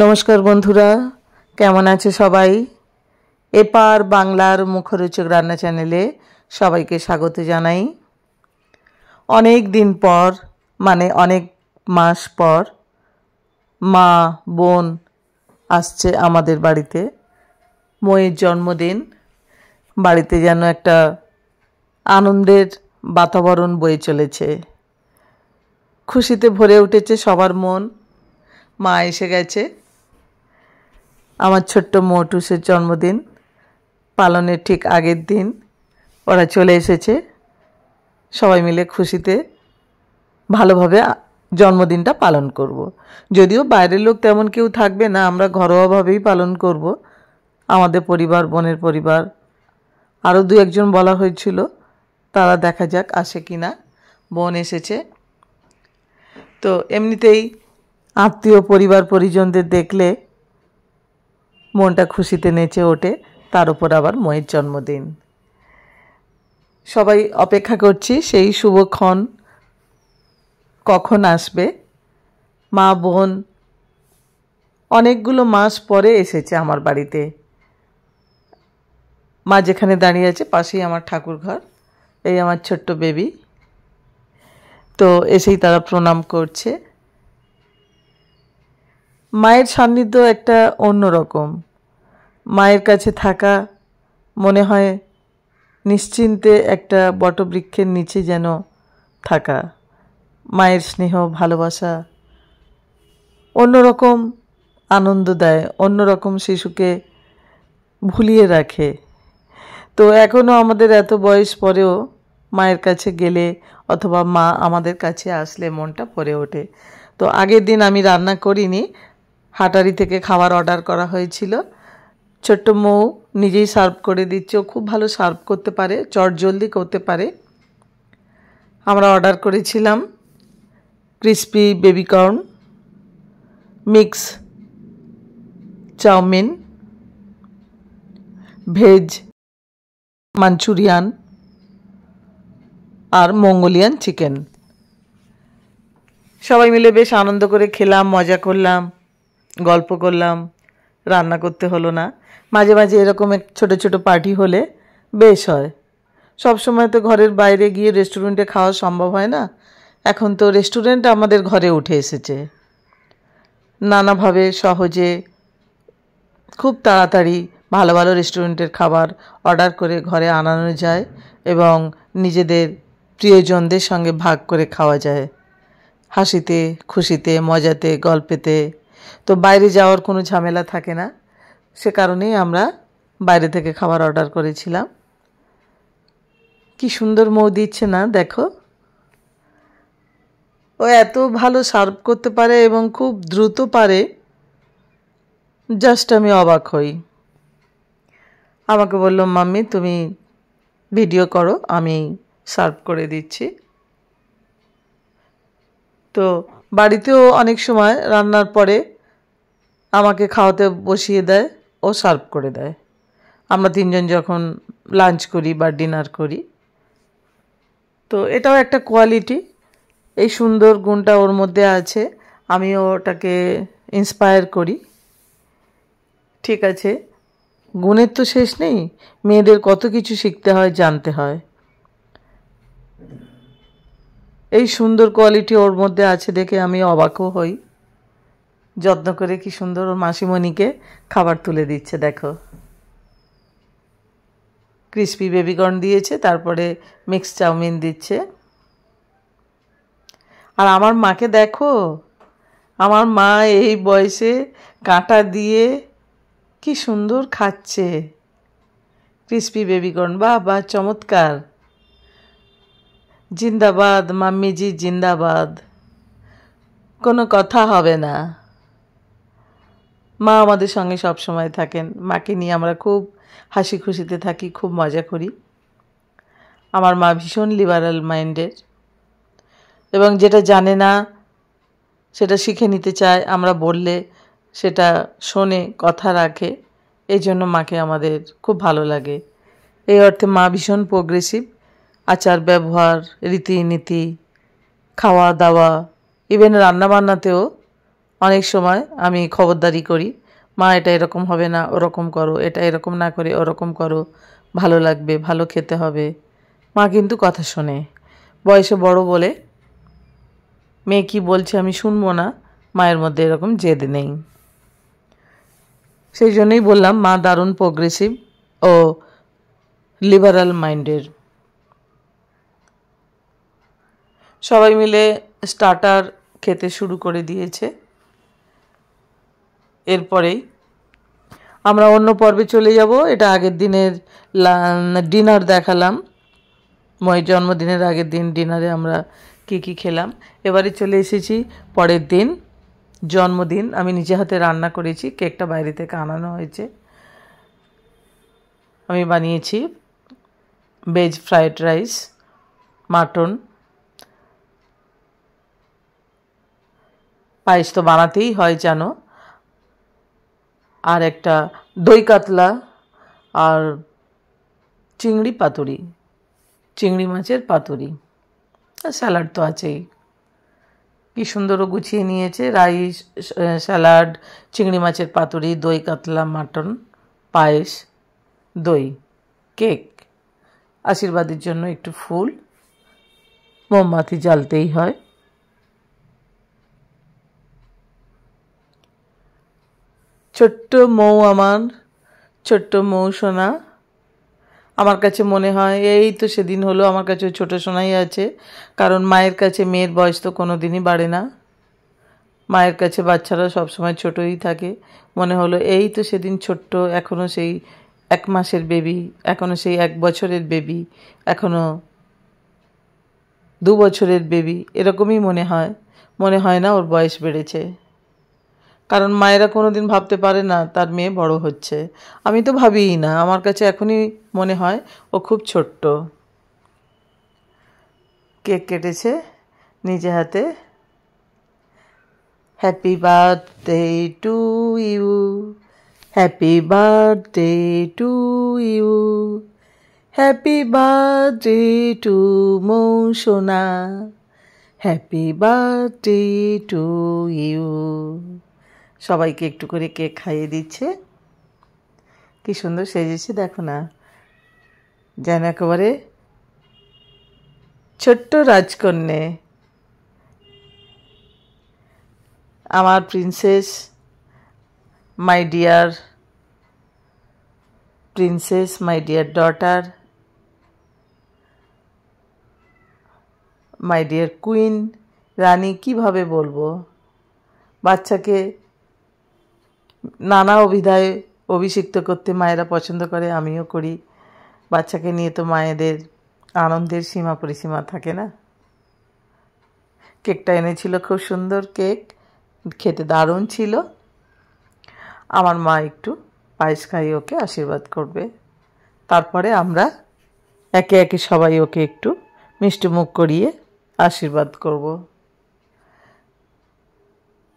নমস্কার বন্ধুরা, কেমন আছে সবাই? এপার বাংলার মুখরোচক রান্না চ্যানেলে সবাইকে স্বাগত জানাই। অনেক দিন পর, মানে অনেক মাস পর মা বোন আসছে আমাদের বাড়িতে। ময়ের জন্মদিন, বাড়িতে যেন একটা আনন্দের বাতাবরণ বয়ে চলেছে। খুশিতে ভরে উঠেছে সবার মন। মা এসে গেছে। আমার ছোট্ট মৌটুসের জন্মদিন পালনের ঠিক আগের দিন ওরা চলে এসেছে। সবাই মিলে খুশিতে ভালোভাবে জন্মদিনটা পালন করব। যদিও বাইরের লোক তেমন কেউ থাকবে না, আমরা ঘরোয়াভাবেই পালন করব। আমাদের পরিবার, বোনের পরিবার, আরও দু একজন বলা হয়েছিল, তারা দেখা যাক আসে কি না। বোন এসেছে তো এমনিতেই আত্মীয় পরিবার পরিজনদের দেখলে মনটা খুশিতে নেচে ওঠে। তার উপর আবার ময়ের জন্মদিন। সবাই অপেক্ষা করছি সেই শুভক্ষণ কখন আসবে। মা বোন অনেকগুলো মাস পরে এসেছে আমার বাড়িতে। মা যেখানে দাঁড়িয়ে আছে পাশেই আমার ঠাকুর ঘর। এই আমার ছোট্ট বেবি। তো এসেই তারা প্রণাম করছে। মায়ের সান্নিধ্য একটা অন্যরকম। মায়ের কাছে থাকা মনে হয় নিশ্চিন্তে একটা বটবৃক্ষের নিচে যেন থাকা। মায়ের স্নেহ, ভালোবাসা অন্যরকম আনন্দ দেয়, অন্যরকম শিশুকে ভুলিয়ে রাখে। তো এখনও আমাদের এত বয়স পরেও মায়ের কাছে গেলে অথবা মা আমাদের কাছে আসলে মনটা ভরে ওঠে। তো আগের দিন আমি রান্না করিনি, হাটারি থেকে খাবার অর্ডার করা হয়েছিল। ছোট্ট মৌ নিজেই সার্ভ করে দিচ্ছে। ও খুব ভালো সার্ভ করতে পারে, চটজলদি করতে পারে। আমরা অর্ডার করেছিলাম crispy baby corn, mix chowmein, veg Manchurian আর মঙ্গোলিয়ান চিকেন। সবাই মিলে বেশ আনন্দ করে খেলাম, মজা করলাম, গল্প করলাম। রান্না করতে হলো না। মাঝে মাঝে এরকম ছোটো ছোটো পার্টি হলে বেশ হয়। সব সময় তো ঘরের বাইরে গিয়ে রেস্টুরেন্টে খাওয়া সম্ভব হয় না। এখন তো রেস্টুরেন্ট আমাদের ঘরে উঠে এসেছে। নানাভাবে সহজে খুব তাড়াতাড়ি ভালো ভালো রেস্টুরেন্টের খাবার অর্ডার করে ঘরে আনানো যায় এবং নিজেদের প্রিয়জনদের সঙ্গে ভাগ করে খাওয়া যায়, হাসিতে, খুশিতে, মজাতে, গল্পেতে। তো বাইরে যাওয়ার কোনো ঝামেলা থাকে না। সে কারণেই আমরা বাইরে থেকে খাবার অর্ডার করেছিলাম। কি সুন্দর মৌ দিচ্ছে না, দেখো। ও এত ভালো সার্ভ করতে পারে এবং খুব দ্রুত পারে, জাস্ট আমি অবাক হই। আমাকে বলল, মাম্মি তুমি ভিডিও করো, আমি সার্ভ করে দিচ্ছি। তো বাড়িতেও অনেক সময় রান্নার পরে আমাকে খাওয়াতে বসিয়ে দেয়, ও সার্ভ করে দেয়। আমরা তিনজন যখন লাঞ্চ করি বা ডিনার করি। তো এটাও একটা কোয়ালিটি। এই সুন্দর গুণটা ওর মধ্যে আছে, আমিও ওটাকে ইন্সপায়ার করি। ঠিক আছে, গুণের তো শেষ নেই। মেয়েদের কত কিছু শিখতে হয়, জানতে হয়। এই সুন্দর কোয়ালিটি ওর মধ্যে আছে দেখে আমি অবাকও হই। যত্ন করে কি সুন্দর ওর মাসিমণিকে খাবার তুলে দিচ্ছে, দেখো। ক্রিসপি বেবিকর্ন দিয়েছে, তারপরে মিক্স চাউমিন দিচ্ছে। আর আমার মাকে দেখো, আমার মা এই বয়সে কাঁটা দিয়ে কি সুন্দর খাচ্ছে ক্রিসপি বেবিকর্ন। বাহ বাহ, চমৎকার। জিন্দাবাদ মাম্মিজি, জিন্দাবাদ। কোনো কথা হবে না। মা আমাদের সঙ্গে সব সময় থাকেন। মাকে নিয়ে আমরা খুব হাসি খুশিতে থাকি, খুব মজা করি। আমার মা ভীষণ লিবারাল মাইন্ডের এবং যেটা জানে না সেটা শিখে নিতে চায়। আমরা বললে সেটা শোনে, কথা রাখে। এই জন্য মাকে আমাদের খুব ভালো লাগে। এই অর্থে মা ভীষণ প্রোগ্রেসিভ। আচার ব্যবহার, রীতিনীতি, খাওয়া দাওয়া, ইভেন রান্নাবান্নাতেও অনেক সময় আমি খবরদারি করি, মা এটা এরকম হবে না, ওরকম করো, এটা এরকম না করে ওরকম করো, ভালো লাগবে, ভালো খেতে হবে। মা কিন্তু কথা শোনে। বয়সে বড় বলে মেয়ে কি বলছে আমি শুনবো না, মায়ের মধ্যে এরকম জেদ নেই। সেই জন্যই বললাম মা দারুণ প্রোগ্রেসিভ ও লিবারাল মাইন্ডের। সবাই মিলে স্টার্টার খেতে শুরু করে দিয়েছে। এরপরেই আমরা অন্য পর্বে চলে যাব। এটা আগের দিনের ডিনার দেখালাম। ময়ের জন্মদিনের আগের দিন ডিনারে আমরা কি খেলাম। এবারে চলে এসেছি পরের দিন, জন্মদিন। আমি নিজে হাতে রান্না করেছি, কেকটা বাইরে থেকে আনানো হয়েছে। আমি বানিয়েছি ভেজ ফ্রাইড রাইস, মাটন, পায়েস তো বানাতেই হয় জানো, আর একটা দই কাতলা আর চিংড়ি পাতুরি, চিংড়ি মাছের পাতুরি, আর স্যালাড তো আছেই। কি সুন্দরও গুছিয়ে নিয়েছে, রাইস, স্যালাড, চিংড়ি মাছের পাতুরি, দই কাতলা, মাটন, পায়েস, দই, কেক, আশীর্বাদের জন্য একটু ফুল, মোমবাতি জ্বালতেই হয়। ছোট্ট মৌ, আমার ছোট্ট মৌ সোনা। আমার কাছে মনে হয় এই তো সেদিন হলো, আমার কাছে ছোট সোনাই আছে, কারণ মায়ের কাছে মেয়ের বয়স তো কোনো দিনই বাড়ে না। মায়ের কাছে বাচ্চারা সবসময় ছোটই থাকে। মনে হলো এই তো সেদিন ছোট্ট, এখনও সেই 1 মাসের বেবি, এখনও সেই 1 বছরের বেবি, এখনও 2 বছরের বেবি, এরকমই মনে হয় না ওর বয়স বেড়েছে। কারণ মায়েরা কোনো দিন ভাবতে পারে না তার মেয়ে বড় হচ্ছে। আমি তো ভাবিই না, আমার কাছে এখনই মনে হয় ও খুব ছোট্ট। কেক কেটেছে নিজে হাতে। Happy birthday to you, happy birthday to you, happy birthday to Mou সোনা, হ্যাপি বার্থডে টু ইউ। সবাইকে একটু করে কেক খাইয়ে দিচ্ছে। কি সুন্দর সেজেছে দেখো না, যেন একেবারে ছোট্ট রাজকন্যে। আমার princess, my dear princess, my dear daughter, my dear queen, রানী, কিভাবে বলবো। বাচ্চাকে নানা অভিধায় অভিষিক্ত করতে মায়েরা পছন্দ করে, আমিও করি। বাচ্চাকে নিয়ে তো মায়েদের আনন্দের সীমা পরিসীমা থাকে না। কেকটা এনেছিল, খুব সুন্দর কেক, খেতে দারুণ ছিল। আমার মা একটু পায়েস খাইয়ে ওকে আশীর্বাদ করবে। তারপরে আমরা একে একে সবাই ওকে একটু মিষ্টি মুখ করিয়ে আশীর্বাদ করব।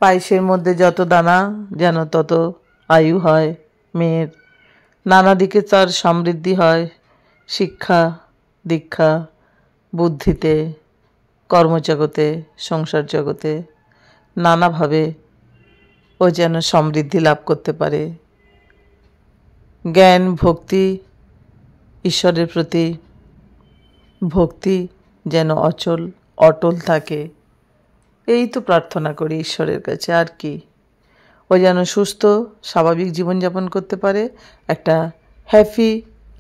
পায়েসের মধ্যে যত দানা যেন তত আয়ু হয় মেয়ের, নানা দিকে তার সমৃদ্ধি হয়, শিক্ষা দীক্ষা, বুদ্ধিতে, কর্মজগতে, সংসার জগতে, নানাভাবে ও যেন সমৃদ্ধি লাভ করতে পারে। জ্ঞান, ভক্তি, ঈশ্বরের প্রতি ভক্তি যেন অটল থাকে, এই তো প্রার্থনা করি ঈশ্বরের কাছে। আর কি, ও যেন সুস্থ স্বাভাবিক জীবনযাপন করতে পারে, একটা হ্যাপি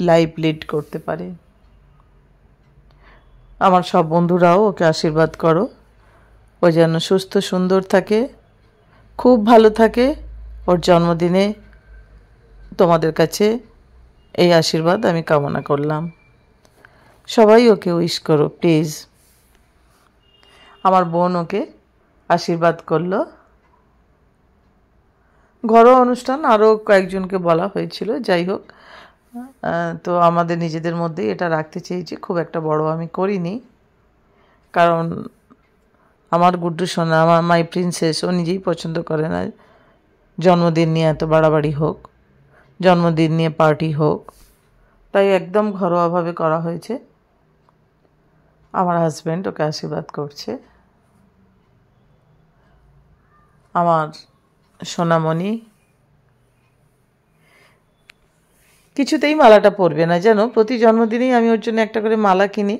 লাইফ লিড করতে পারে। আমার সব বন্ধুরাও ওকে আশীর্বাদ করো, ও যেন সুস্থ সুন্দর থাকে, খুব ভালো থাকে। ওর জন্মদিনে তোমাদের কাছে এই আশীর্বাদ আমি কামনা করলাম। সবাই ওকে উইশ করো প্লিজ। আমার বোন ওকে আশীর্বাদ করলো। ঘরোয়া অনুষ্ঠান আরও কয়েকজনকে বলা হয়েছিল, যাই হোক, তো আমাদের নিজেদের মধ্যেই এটা রাখতে চেয়েছি, খুব একটা বড় আমি করিনি। কারণ আমার গুড্ডু সোনা, আমার মাই প্রিন্সেস, ও নিজেই পছন্দ করে না জন্মদিন নিয়ে এত বাড়াবাড়ি হোক, জন্মদিন নিয়ে পার্টি হোক, তাই একদম ঘরোয়াভাবে করা হয়েছে। আমার হাজব্যান্ড ওকে আশীর্বাদ করছে। আমার সোনামণি কিছুতেই মালাটা পরবে না, জানো। প্রতি জন্মদিনেই আমি ওর জন্য একটা করে মালা কিনি,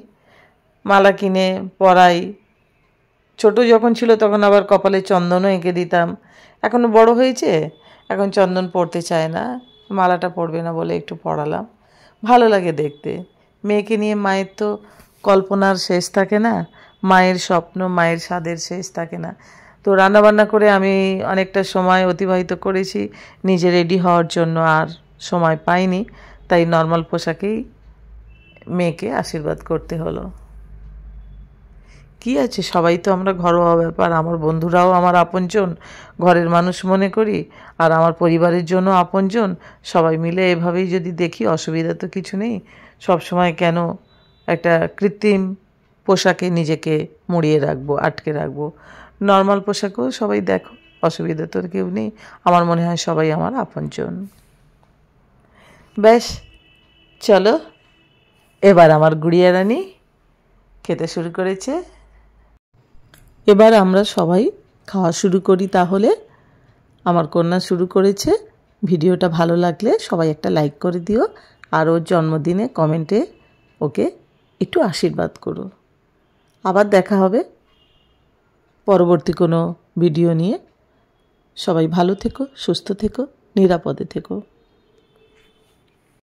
মালা কিনে পরাই। ছোট যখন ছিল তখন আবার কপালে চন্দনও এঁকে দিতাম। এখনও বড় হয়েছে, এখন চন্দন পরতে চায় না, মালাটা পরবে না বলে একটু পরালাম। ভালো লাগে দেখতে। মেয়েকে নিয়ে মায়ের তো কল্পনার শেষ থাকে না, মায়ের স্বপ্ন, মায়ের স্বাদের শেষ থাকে না। তো রান্নাবান্না করে আমি অনেকটা সময় অতিবাহিত করেছি, নিজে রেডি হওয়ার জন্য আর সময় পাইনি, তাই নর্মাল পোশাকেই মেয়েকে আশীর্বাদ করতে হলো। কি আছে, সবাই তো আমরা ঘরোয়া ব্যাপার, আমার বন্ধুরাও আমার আপনজন, ঘরের মানুষ মনে করি, আর আমার পরিবারের জন্য আপনজন, সবাই মিলে এভাবেই যদি দেখি অসুবিধা তো কিছু নেই। সব সময় কেন একটা কৃত্রিম পোশাকে নিজেকে মুড়িয়ে রাখবো, আটকে রাখবো? নর্মাল পোশাকেও সবাই দেখো, অসুবিধা তো কেউ নেই। আমার মনে হয় সবাই আমার আপনজন। ব্যাস, চলো এবার আমার গুড়িয়া রানী খেতে শুরু করেছে, এবার আমরা সবাই খাওয়া শুরু করি। তাহলে আমার কন্যা শুরু করেছে। ভিডিওটা ভালো লাগলে সবাই একটা লাইক করে দিও, আর ওর জন্মদিনে কমেন্টে ওকে একটু আশীর্বাদ করো। আবার দেখা হবে পরবর্তী কোনো ভিডিও নিয়ে। সবাই ভালো থেকো, সুস্থ থেকো, নিরাপদে থেকো।